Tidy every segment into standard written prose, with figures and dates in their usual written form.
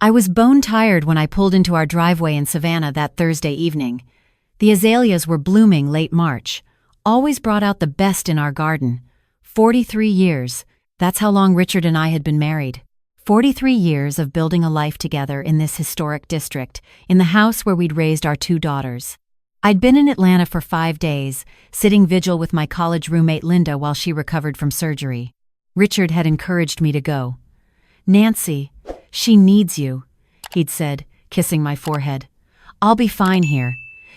I was bone-tired when I pulled into our driveway in Savannah that Thursday evening. The azaleas were blooming late March. Always brought out the best in our garden. 43 years. That's how long Richard and I had been married. 43 years of building a life together in this historic district, in the house where we'd raised our 2 daughters. I'd been in Atlanta for 5 days, sitting vigil with my college roommate Linda while she recovered from surgery. Richard had encouraged me to go. "Nancy, she needs you," he'd said, kissing my forehead. "I'll be fine here.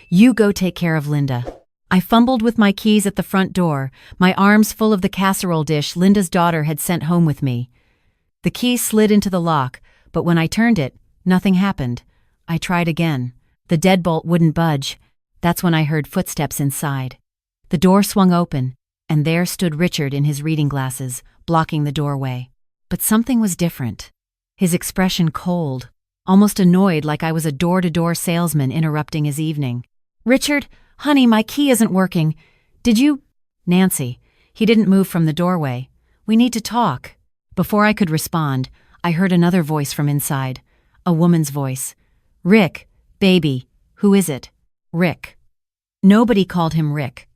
You go take care of Linda." I fumbled with my keys at the front door, my arms full of the casserole dish Linda's daughter had sent home with me. The key slid into the lock, but when I turned it, nothing happened. I tried again. The deadbolt wouldn't budge. That's when I heard footsteps inside. The door swung open, and there stood Richard in his reading glasses, blocking the doorway. But something was different. His expression cold, almost annoyed, like I was a door-to-door salesman interrupting his evening. "Richard, honey, my key isn't working. Did you—" "Nancy." He didn't move from the doorway. "We need to talk." Before I could respond, I heard another voice from inside. A woman's voice. "Rick, baby, who is it?" "Rick." Nobody called him Rick.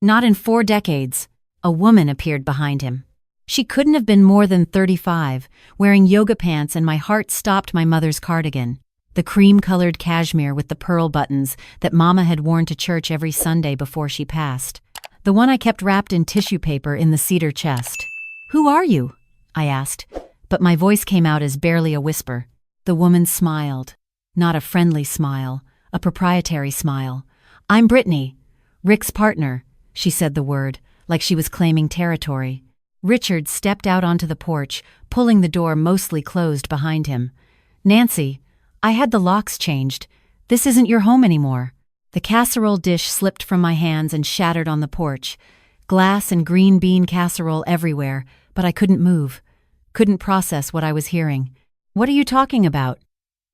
Not in 4 decades. A woman appeared behind him. She couldn't have been more than 35, wearing yoga pants, and my heart stopped my mother's cardigan. The cream-colored cashmere with the pearl buttons that Mama had worn to church every Sunday before she passed. The one I kept wrapped in tissue paper in the cedar chest. "Who are you?" I asked, but my voice came out as barely a whisper. The woman smiled. Not a friendly smile, a proprietary smile. "I'm Brittany, Rick's partner," she said the word, like she was claiming territory. Richard stepped out onto the porch, pulling the door mostly closed behind him. "Nancy, I had the locks changed. This isn't your home anymore." The casserole dish slipped from my hands and shattered on the porch. Glass and green bean casserole everywhere, but I couldn't move. Couldn't process what I was hearing. "What are you talking about?"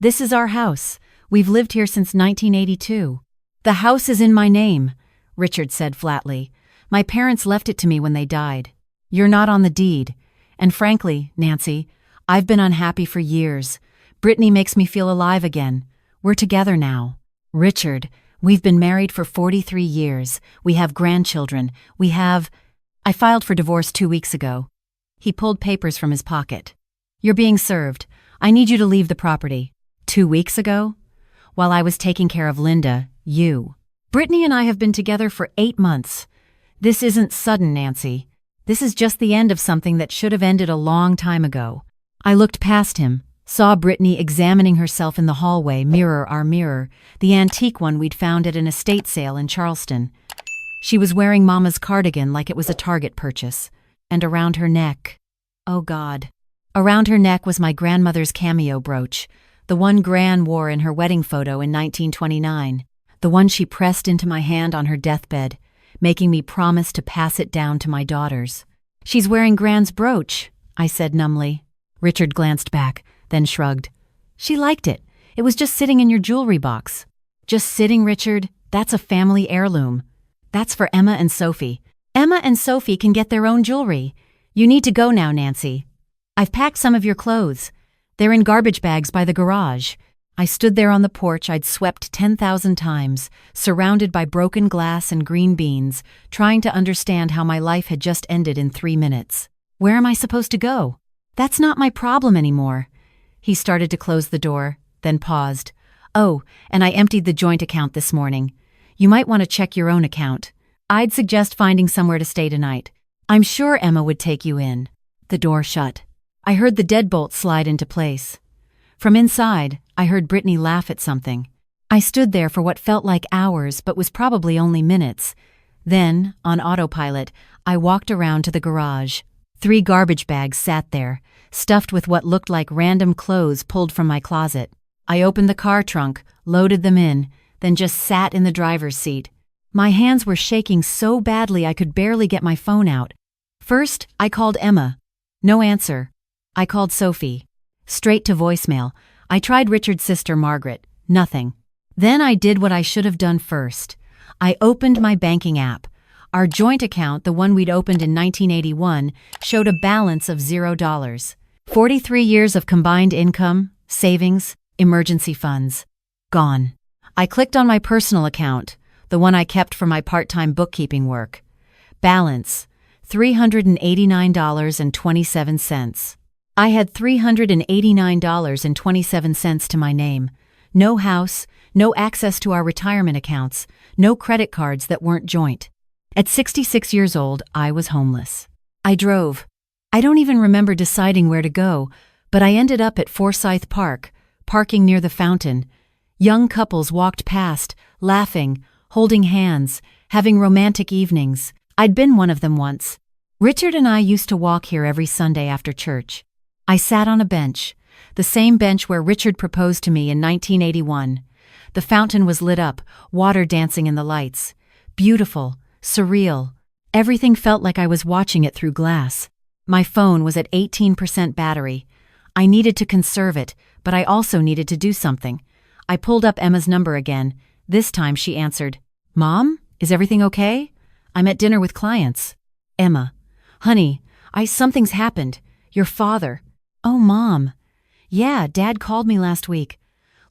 "This is our house. We've lived here since 1982. "The house is in my name," Richard said flatly. "My parents left it to me when they died. You're not on the deed. And frankly, Nancy, I've been unhappy for years. Brittany makes me feel alive again. We're together now." "Richard, we've been married for 43 years. We have grandchildren. I filed for divorce 2 weeks ago." He pulled papers from his pocket. "You're being served. I need you to leave the property." 2 weeks ago? While I was taking care of Linda, you. Brittany and I have been together for 8 months. This isn't sudden, Nancy. This is just the end of something that should have ended a long time ago. I looked past him, saw Brittany examining herself in the hallway, mirror our mirror, the antique one we'd found at an estate sale in Charleston. She was wearing Mama's cardigan like it was a Target purchase. And around her neck, oh God. Around her neck was my grandmother's cameo brooch, the one Gran wore in her wedding photo in 1929, the one she pressed into my hand on her deathbed, making me promise to pass it down to my daughters. "She's wearing Gran's brooch," I said numbly. Richard glanced back, then shrugged. "She liked it. It was just sitting in your jewelry box." "Just sitting, Richard? That's a family heirloom. That's for Emma and Sophie. Emma and Sophie can get their own jewelry. You need to go now, Nancy. I've packed some of your clothes. They're in garbage bags by the garage." I stood there on the porch I'd swept 10,000 times, surrounded by broken glass and green beans, trying to understand how my life had just ended in 3 minutes. Where am I supposed to go? That's not my problem anymore. He started to close the door, then paused. "Oh, and I emptied the joint account this morning. You might want to check your own account. I'd suggest finding somewhere to stay tonight. I'm sure Emma would take you in." The door shut. I heard the deadbolt slide into place. From inside, I heard Brittany laugh at something. I stood there for what felt like hours but was probably only minutes. Then, on autopilot, I walked around to the garage. 3 garbage bags sat there, stuffed with what looked like random clothes pulled from my closet. I opened the car trunk, loaded them in, then just sat in the driver's seat. My hands were shaking so badly I could barely get my phone out. First, I called Emma. No answer. I called Sophie. Straight to voicemail. I tried Richard's sister Margaret. Nothing. Then I did what I should have done first. I opened my banking app. Our joint account, the one we'd opened in 1981, showed a balance of $0. 43 years of combined income, Savings, emergency funds. Gone. I clicked on my personal account, the one I kept for my part-time bookkeeping work. Balance, $389.27. I had $389.27 to my name. No house, no access to our retirement accounts, no credit cards that weren't joint. At 66 years old, I was homeless. I drove. I don't even remember deciding where to go, but I ended up at Forsyth Park, parking near the fountain. Young couples walked past, laughing, holding hands, having romantic evenings. I'd been one of them once. Richard and I used to walk here every Sunday after church. I sat on a bench, the same bench where Richard proposed to me in 1981. The fountain was lit up, water dancing in the lights. Beautiful, surreal. Everything felt like I was watching it through glass. My phone was at 18% battery. I needed to conserve it, but I also needed to do something. I pulled up Emma's number again. This time she answered, "Mom, is everything okay? I'm at dinner with clients." Emma, "Honey, something's happened. Your father." "Oh, Mom." "Yeah, Dad called me last week.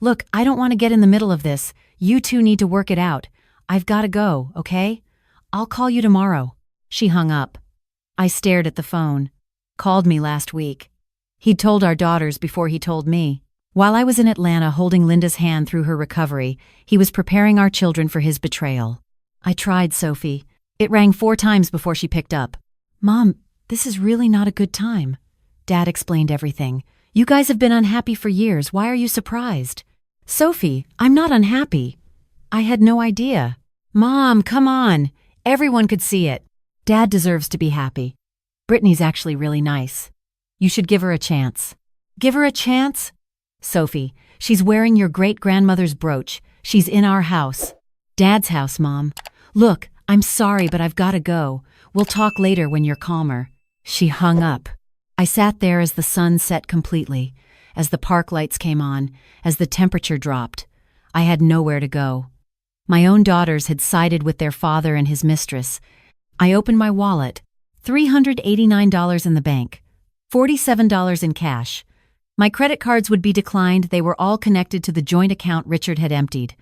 Look, I don't want to get in the middle of this. You two need to work it out. I've got to go, okay? I'll call you tomorrow." She hung up. I stared at the phone. Called me last week. He'd told our daughters before he told me. While I was in Atlanta holding Linda's hand through her recovery, he was preparing our children for his betrayal. I tried, Sophie. It rang 4 times before she picked up. "Mom, this is really not a good time." Dad explained everything. "You guys have been unhappy for years. Why are you surprised?" "Sophie, I'm not unhappy." "I had no idea." "Mom, come on. Everyone could see it." "Dad deserves to be happy. Brittany's actually really nice. You should give her a chance." "Give her a chance?" "Sophie, she's wearing your great-grandmother's brooch. She's in our house." "Dad's house, Mom." "Look, I'm sorry, but I've got to go. We'll talk later when you're calmer." She hung up. I sat there as the sun set completely, as the park lights came on, as the temperature dropped. I had nowhere to go. My own daughters had sided with their father and his mistress. I opened my wallet. $389 in the bank. $47 in cash. My credit cards would be declined. They were all connected to the joint account Richard had emptied.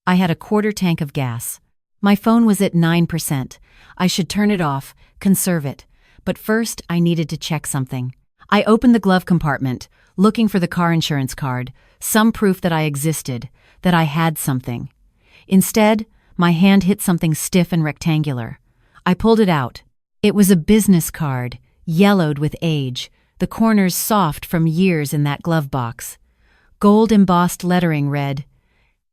I had a quarter tank of gas. My phone was at 9%. I should turn it off, conserve it. But first, I needed to check something. I opened the glove compartment, looking for the car insurance card, some proof that I existed, that I had something. Instead, my hand hit something stiff and rectangular. I pulled it out. It was a business card, yellowed with age, the corners soft from years in that glove box. Gold-embossed lettering read,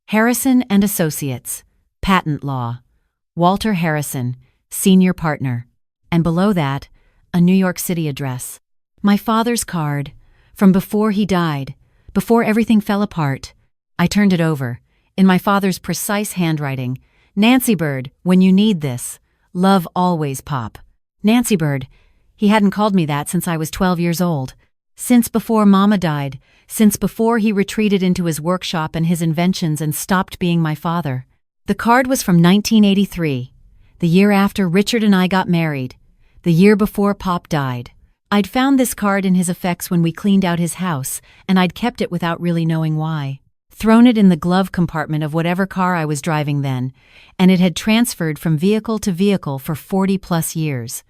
"Harrison and Associates, Patent Law. Walter Harrison, Senior Partner." And below that, a New York City address. My father's card, from before he died, before everything fell apart. I turned it over, in my father's precise handwriting. "Nancy Bird, when you need this. Love always, Pop." Nancy Bird. He hadn't called me that since I was 12 years old. Since before Mama died, since before he retreated into his workshop and his inventions and stopped being my father. The card was from 1983, the year after Richard and I got married, the year before Pop died. I'd found this card in his effects when we cleaned out his house, and I'd kept it without really knowing why. Thrown it in the glove compartment of whatever car I was driving then, and it had transferred from vehicle to vehicle for 40-plus years.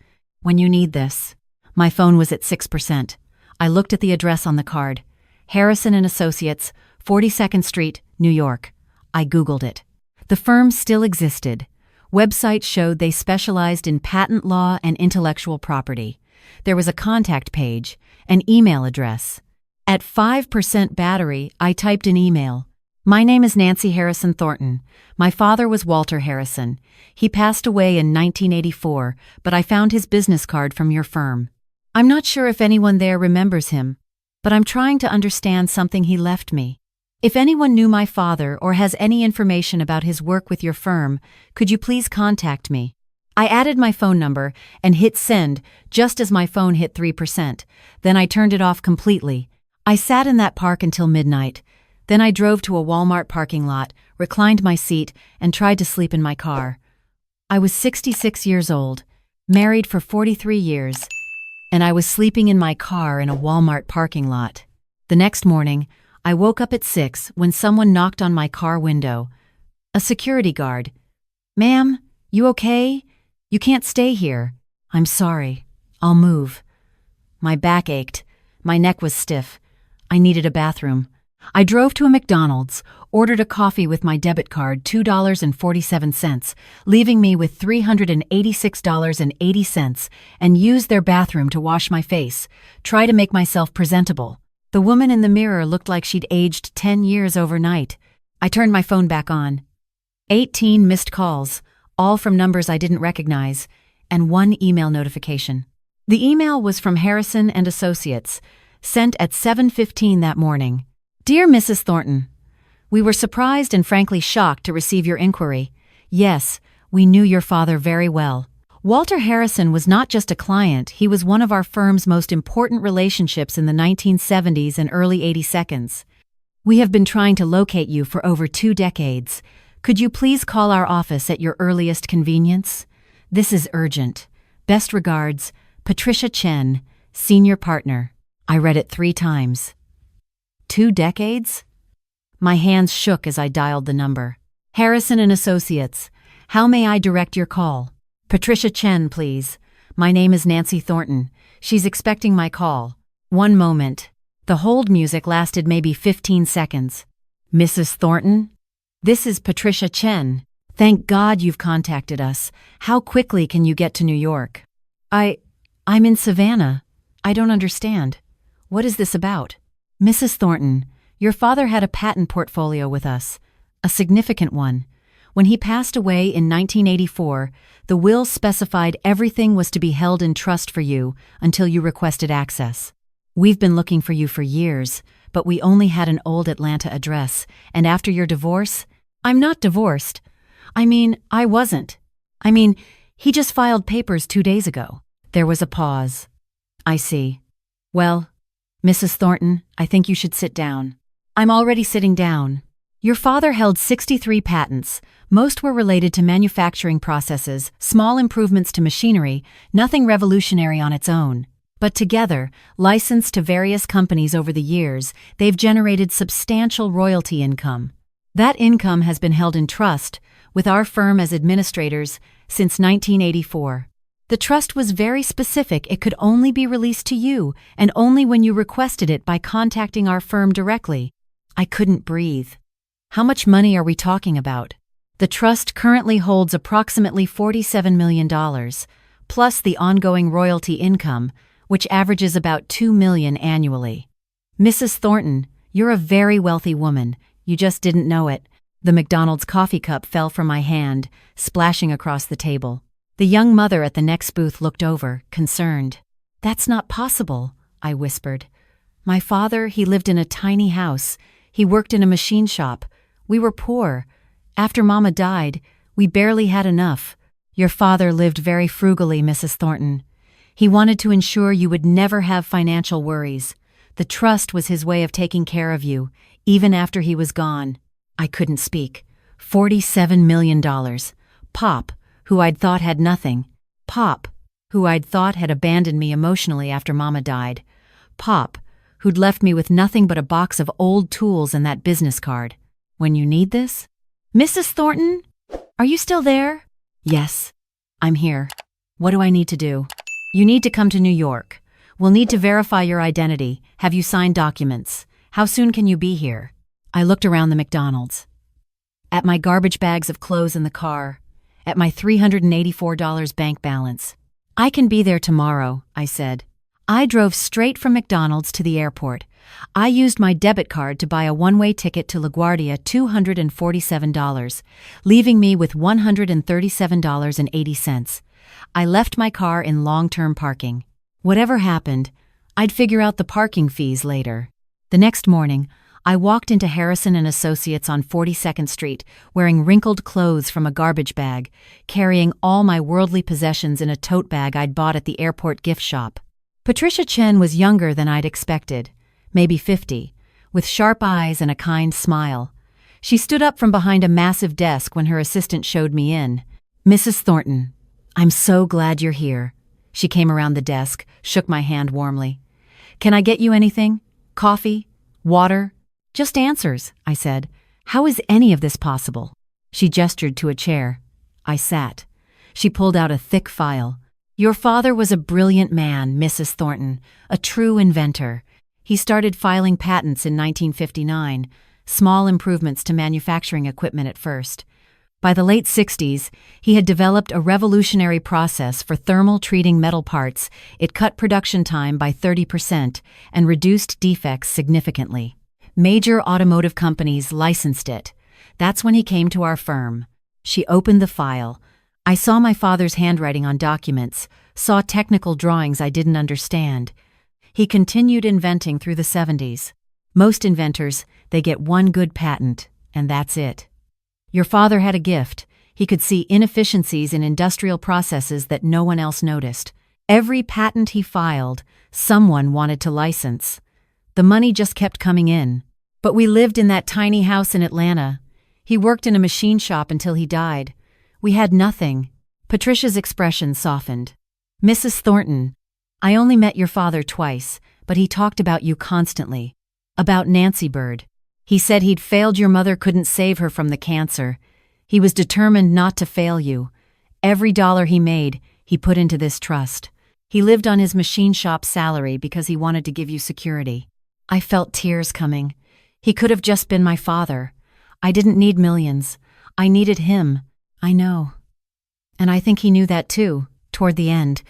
When you need this. My phone was at 6%. I looked at the address on the card. Harrison and Associates, 42nd Street, New York. I Googled it. The firm still existed. Website showed they specialized in patent law and intellectual property. There was a contact page, an email address. At 5% battery, I typed an email. "My name is Nancy Harrison Thornton. My father was Walter Harrison. He passed away in 1984, but I found his business card from your firm. I'm not sure if anyone there remembers him, but I'm trying to understand something he left me. If anyone knew my father or has any information about his work with your firm, could you please contact me?" I added my phone number and hit send just as my phone hit 3%. Then I turned it off completely. I sat in that park until midnight. Then I drove to a Walmart parking lot, reclined my seat, and tried to sleep in my car. I was 66 years old, married for 43 years, and I was sleeping in my car in a Walmart parking lot. The next morning, I woke up at 6 when someone knocked on my car window. A security guard. "Ma'am, you okay? You can't stay here." "I'm sorry. I'll move." My back ached. My neck was stiff. I needed a bathroom. I drove to a McDonald's, ordered a coffee with my debit card, $2.47, leaving me with $386.80, and used their bathroom to wash my face, try to make myself presentable. The woman in the mirror looked like she'd aged 10 years overnight. I turned my phone back on. 18 missed calls, all from numbers I didn't recognize, and one email notification. The email was from Harrison and Associates, sent at 7:15 that morning. "Dear Mrs. Thornton, we were surprised and frankly shocked to receive your inquiry. Yes, we knew your father very well. Walter Harrison was not just a client, he was one of our firm's most important relationships in the 1970s and early 82nds. We have been trying to locate you for over 2 decades. Could you please call our office at your earliest convenience? This is urgent. Best regards, Patricia Chen, Senior Partner." I read it 3 times. 2 decades? My hands shook as I dialed the number. "Harrison and Associates. How may I direct your call?" "Patricia Chen, please. My name is Nancy Thornton. She's expecting my call." "One moment." The hold music lasted maybe 15 seconds. "Mrs. Thornton? This is Patricia Chen. Thank God you've contacted us. How quickly can you get to New York?" I'm in Savannah. I don't understand. What is this about?" "Mrs. Thornton, your father had a patent portfolio with us, a significant one. When he passed away in 1984, the will specified everything was to be held in trust for you until you requested access. We've been looking for you for years, but we only had an old Atlanta address, and after your divorce—" "I'm not divorced. I wasn't. He just filed papers 2 days ago." There was a pause. "I see. Well, Mrs. Thornton, I think you should sit down." "I'm already sitting down. Your father held 63 patents. Most were related to manufacturing processes, small improvements to machinery, nothing revolutionary on its own. But together, licensed to various companies over the years, they've generated substantial royalty income. That income has been held in trust, with our firm as administrators, since 1984. The trust was very specific. It could only be released to you, and only when you requested it by contacting our firm directly." I couldn't breathe. "How much money are we talking about?" "The trust currently holds approximately $47 million, plus the ongoing royalty income, which averages about $2 million annually." "Mrs. Thornton, you're a very wealthy woman. You just didn't know it." The McDonald's coffee cup fell from my hand, splashing across the table. The young mother at the next booth looked over, concerned. "That's not possible," I whispered. "My father, he lived in a tiny house. He worked in a machine shop. We were poor. After Mama died, we barely had enough. Your father lived very frugally, Mrs. Thornton. He wanted to ensure you would never have financial worries. The trust was his way of taking care of you, even after he was gone." I couldn't speak. $47 million. Pop, who I'd thought had nothing. Pop, who I'd thought had abandoned me emotionally after Mama died. Pop, who'd left me with nothing but a box of old tools and that business card. "When you need this?" "Mrs. Thornton? Are you still there?" "Yes, I'm here. What do I need to do?" "You need to come to New York. We'll need to verify your identity. Have you signed documents? How soon can you be here?" I looked around the McDonald's. At my garbage bags of clothes in the car. At my $384 bank balance. "I can be there tomorrow," I said. I drove straight from McDonald's to the airport. I used my debit card to buy a one-way ticket to LaGuardia, $247, leaving me with $137.80. I left my car in long-term parking. Whatever happened, I'd figure out the parking fees later. The next morning, I walked into Harrison and Associates on 42nd Street, wearing wrinkled clothes from a garbage bag, carrying all my worldly possessions in a tote bag I'd bought at the airport gift shop. Patricia Chen was younger than I'd expected, maybe 50, with sharp eyes and a kind smile. She stood up from behind a massive desk when her assistant showed me in. "Mrs. Thornton, I'm so glad you're here." She came around the desk, shook my hand warmly. "Can I get you anything? Coffee? Water?" Just answers, I said. How is any of this possible? She gestured to a chair. I sat. She pulled out a thick file. Your father was a brilliant man, Mrs. Thornton, a true inventor. He started filing patents in 1959, small improvements to manufacturing equipment at first. By the late 60s, he had developed a revolutionary process for thermal treating metal parts. It cut production time by 30% and reduced defects significantly. Major automotive companies licensed it. That's when he came to our firm. She opened the file. I saw my father's handwriting on documents, saw technical drawings I didn't understand. He continued inventing through the 70s. Most inventors, they get one good patent, and that's it. Your father had a gift. He could see inefficiencies in industrial processes that no one else noticed. Every patent he filed, someone wanted to license. The money just kept coming in. But we lived in that tiny house in Atlanta. He worked in a machine shop until he died. We had nothing. Patricia's expression softened. Mrs. Thornton, I only met your father twice, but he talked about you constantly. About Nancy Bird. He said he'd failed your mother, couldn't save her from the cancer. He was determined not to fail you. Every dollar he made, he put into this trust. He lived on his machine shop salary because he wanted to give you security. I felt tears coming. He could have just been my father. I didn't need millions. I needed him. I know. And I think he knew that too, toward the end.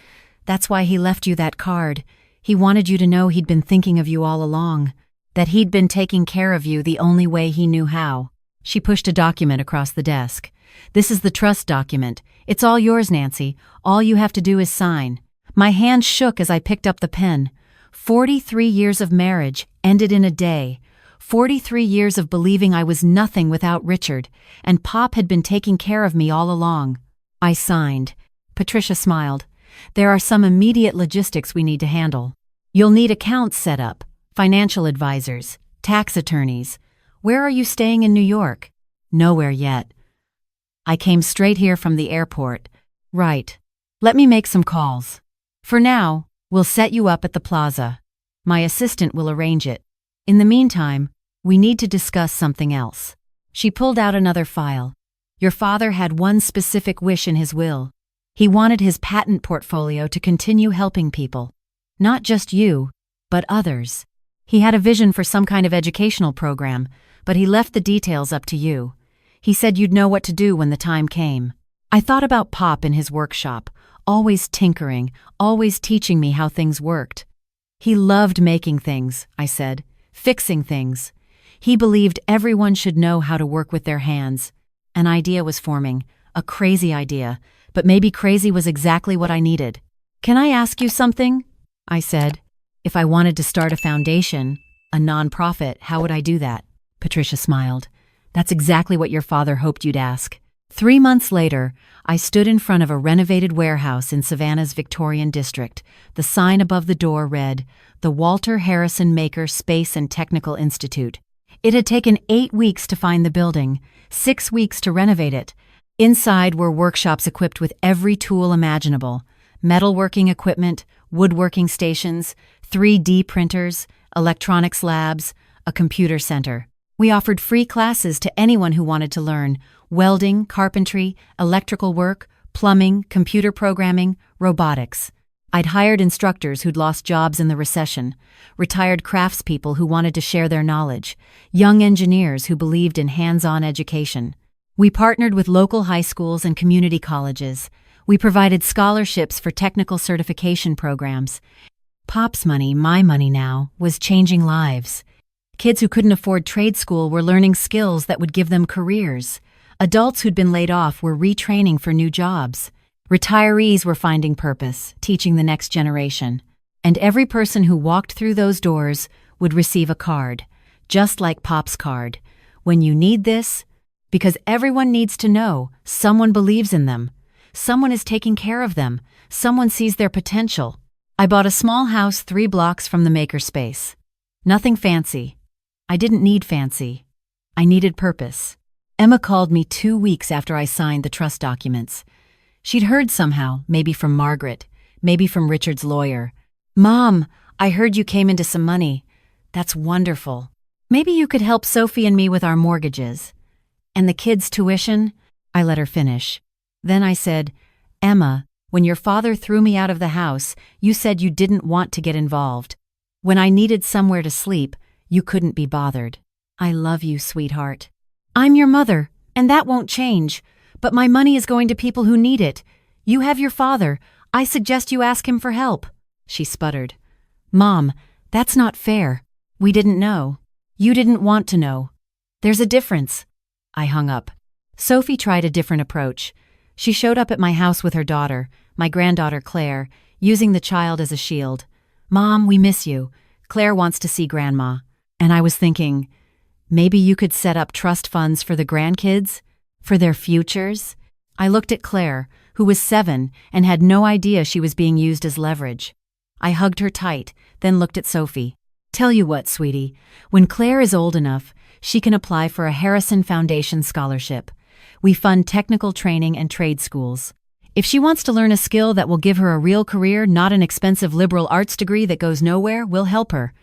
That's why he left you that card. He wanted you to know he'd been thinking of you all along. That he'd been taking care of you the only way he knew how. She pushed a document across the desk. This is the trust document. It's all yours, Nancy. All you have to do is sign. My hand shook as I picked up the pen. 43 years of marriage ended in a day. 43 years of believing I was nothing without Richard, and Pop had been taking care of me all along. I signed. Patricia smiled. There are some immediate logistics we need to handle. You'll need accounts set up. Financial advisors, tax attorneys. Where are you staying in New York? Nowhere yet. I came straight here from the airport. Right. Let me make some calls. For now, we'll set you up at the plaza. My assistant will arrange it. In the meantime, we need to discuss something else. She pulled out another file. Your father had one specific wish in his will. He wanted his patent portfolio to continue helping people. Not just you, but others. He had a vision for some kind of educational program, but he left the details up to you. He said you'd know what to do when the time came. I thought about Pop in his workshop, always tinkering, always teaching me how things worked. He loved making things, I said, fixing things. He believed everyone should know how to work with their hands. An idea was forming, a crazy idea, but maybe crazy was exactly what I needed. Can I ask you something? I said. If I wanted to start a foundation, a nonprofit, how would I do that? Patricia smiled. That's exactly what your father hoped you'd ask. 3 months later, I stood in front of a renovated warehouse in Savannah's Victorian district. The sign above the door read, the Walter Harrison Maker Space and Technical Institute. It had taken 8 weeks to find the building, 6 weeks to renovate it. Inside were workshops equipped with every tool imaginable, metalworking equipment, woodworking stations, 3D printers, electronics labs, a computer center. We offered free classes to anyone who wanted to learn welding, carpentry, electrical work, plumbing, computer programming, robotics. I'd hired instructors who'd lost jobs in the recession, retired craftspeople who wanted to share their knowledge, young engineers who believed in hands-on education. We partnered with local high schools and community colleges. We provided scholarships for technical certification programs. Pop's money, my money now, was changing lives. Kids who couldn't afford trade school were learning skills that would give them careers. Adults who'd been laid off were retraining for new jobs. Retirees were finding purpose, teaching the next generation. And every person who walked through those doors would receive a card, just like Pop's card. When you need this, because everyone needs to know someone believes in them. Someone is taking care of them. Someone sees their potential. I bought a small house 3 blocks from the makerspace. Nothing fancy. I didn't need fancy. I needed purpose. Emma called me 2 weeks after I signed the trust documents. She'd heard somehow, maybe from Margaret, maybe from Richard's lawyer. Mom, I heard you came into some money. That's wonderful. Maybe you could help Sophie and me with our mortgages. And the kids' tuition? I let her finish. Then I said, Emma, when your father threw me out of the house, you said you didn't want to get involved. When I needed somewhere to sleep, you couldn't be bothered. I love you, sweetheart. I'm your mother, and that won't change. But my money is going to people who need it. You have your father. I suggest you ask him for help. She sputtered. Mom, that's not fair. We didn't know. You didn't want to know. There's a difference. I hung up. Sophie tried a different approach. She showed up at my house with her daughter, my granddaughter Claire, using the child as a shield. Mom, we miss you. Claire wants to see Grandma. And I was thinking, maybe you could set up trust funds for the grandkids? For their futures? I looked at Claire, who was 7 and had no idea she was being used as leverage. I hugged her tight, then looked at Sophie. Tell you what, sweetie, when Claire is old enough, she can apply for a Harrison Foundation scholarship. We fund technical training and trade schools. If she wants to learn a skill that will give her a real career, not an expensive liberal arts degree that goes nowhere, we'll help her.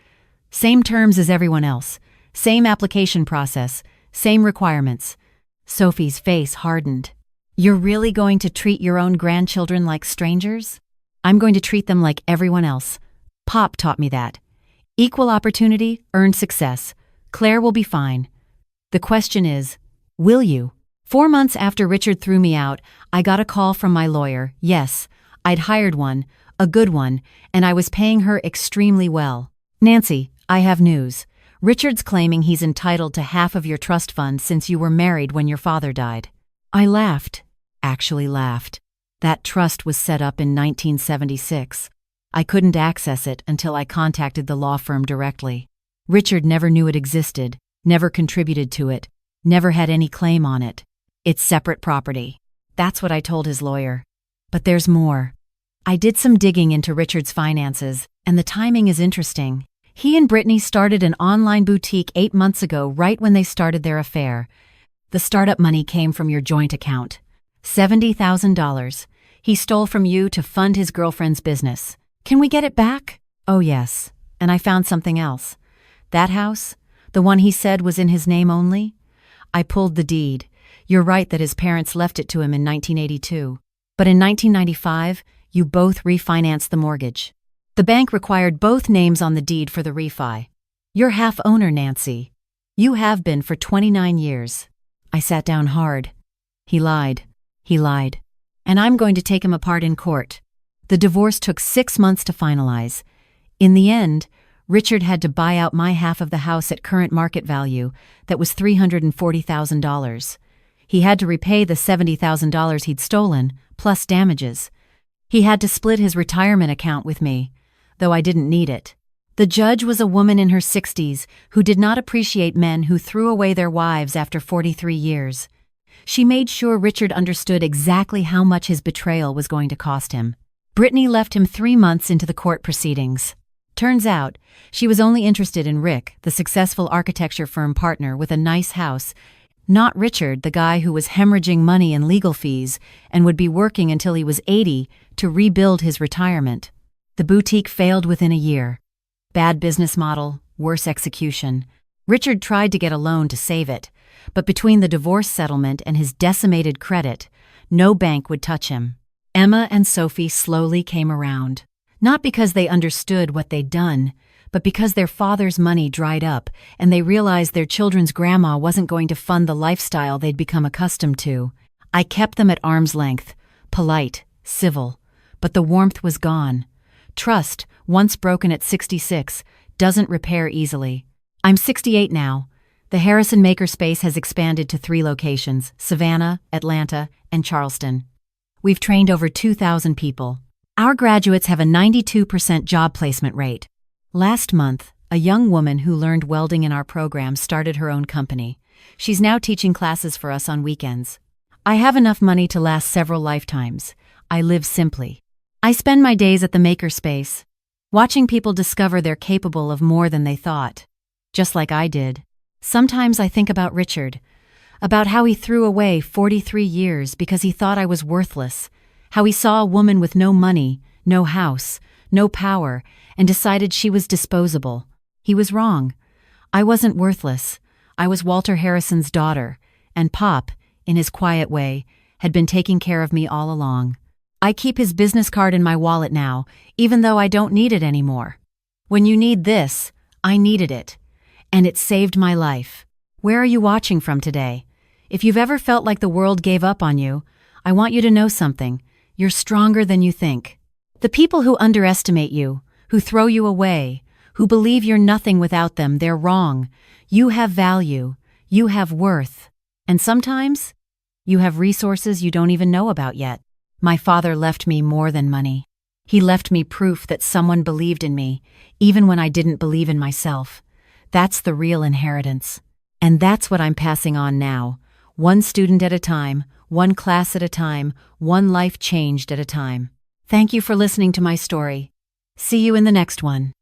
Same terms as everyone else. Same application process. Same requirements. Sophie's face hardened. You're really going to treat your own grandchildren like strangers? I'm going to treat them like everyone else. Pop taught me that. Equal opportunity, earned success. Claire will be fine. The question is, will you? 4 months after Richard threw me out, I got a call from my lawyer. Yes, I'd hired one, a good one, and I was paying her extremely well. Nancy, I have news. Richard's claiming he's entitled to half of your trust fund since you were married when your father died. I laughed. Actually laughed. That trust was set up in 1976. I couldn't access it until I contacted the law firm directly. Richard never knew it existed, never contributed to it, never had any claim on it. It's separate property. That's what I told his lawyer. But there's more. I did some digging into Richard's finances, and the timing is interesting. He and Brittany started an online boutique 8 months ago, right when they started their affair. The startup money came from your joint account. $70,000. He stole from you to fund his girlfriend's business. Can we get it back? Oh yes. And I found something else. That house, the one he said was in his name only? I pulled the deed. You're right that his parents left it to him in 1982. But in 1995, you both refinanced the mortgage. The bank required both names on the deed for the refi. You're half owner, Nancy. You have been for 29 years. I sat down hard. He lied. He lied. And I'm going to take him apart in court. The divorce took 6 months to finalize. In the end, Richard had to buy out my half of the house at current market value, that was $340,000. He had to repay the $70,000 he'd stolen, plus damages. He had to split his retirement account with me, though I didn't need it. The judge was a woman in her 60s who did not appreciate men who threw away their wives after 43 years. She made sure Richard understood exactly how much his betrayal was going to cost him. Brittany left him 3 months into the court proceedings. Turns out, she was only interested in Rick, the successful architecture firm partner with a nice house, not Richard, the guy who was hemorrhaging money in legal fees and would be working until he was 80 to rebuild his retirement. The boutique failed within a year. Bad business model, worse execution. Richard tried to get a loan to save it, but between the divorce settlement and his decimated credit, no bank would touch him. Emma and Sophie slowly came around. Not because they understood what they'd done, but because their father's money dried up and they realized their children's grandma wasn't going to fund the lifestyle they'd become accustomed to. I kept them at arm's length, polite, civil, but the warmth was gone. Trust, once broken at 66, doesn't repair easily. I'm 68 now. The Harrison Makerspace has expanded to 3 locations: Savannah, Atlanta, and Charleston. We've trained over 2,000 people. Our graduates have a 92% job placement rate. Last month, a young woman who learned welding in our program started her own company. She's now teaching classes for us on weekends. I have enough money to last several lifetimes. I live simply. I spend my days at the Makerspace, watching people discover they're capable of more than they thought. Just like I did. Sometimes I think about Richard, about how he threw away 43 years because he thought I was worthless, how he saw a woman with no money, no house, no power, and decided she was disposable. He was wrong. I wasn't worthless. I was Walter Harrison's daughter, and Pop, in his quiet way, had been taking care of me all along. I keep his business card in my wallet now, even though I don't need it anymore. When you need this, I needed it. And it saved my life. Where are you watching from today? If you've ever felt like the world gave up on you, I want you to know something. You're stronger than you think. The people who underestimate you, who throw you away, who believe you're nothing without them, they're wrong. You have value. You have worth. And sometimes, you have resources you don't even know about yet. My father left me more than money. He left me proof that someone believed in me, even when I didn't believe in myself. That's the real inheritance. And that's what I'm passing on now. One student at a time, one class at a time, one life changed at a time. Thank you for listening to my story. See you in the next one.